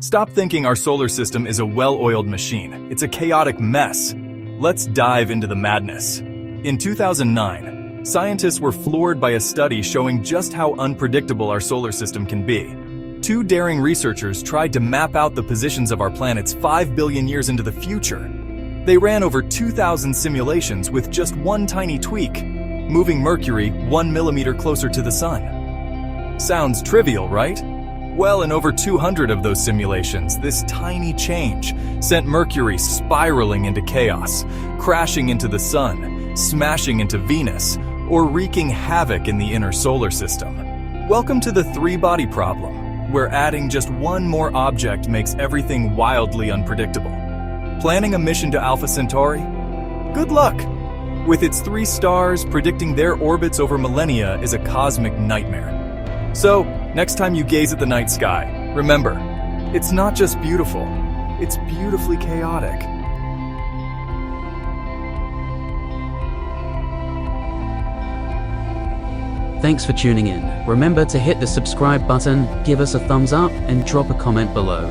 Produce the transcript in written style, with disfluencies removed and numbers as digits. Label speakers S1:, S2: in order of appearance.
S1: Stop thinking our solar system is a well-oiled machine. It's a chaotic mess. Let's dive into the madness. In 2009, scientists were floored by a study showing just how unpredictable our solar system can be. Two daring researchers tried to map out the positions of our planets 5 billion years into the future. They ran over 2,000 simulations with just one tiny tweak, moving Mercury 1 millimeter closer to the Sun. Sounds trivial, right? Well, in over 200 of those simulations, this tiny change sent Mercury spiraling into chaos, crashing into the Sun, smashing into Venus, or wreaking havoc in the inner solar system. Welcome to the three-body problem, where adding just one more object makes everything wildly unpredictable. Planning a mission to Alpha Centauri? Good luck! With its 3 stars, predicting their orbits over millennia is a cosmic nightmare. So, next time you gaze at the night sky, remember, it's not just beautiful, it's beautifully chaotic.
S2: Thanks for tuning in. Remember to hit the subscribe button, give us a thumbs up, and drop a comment below.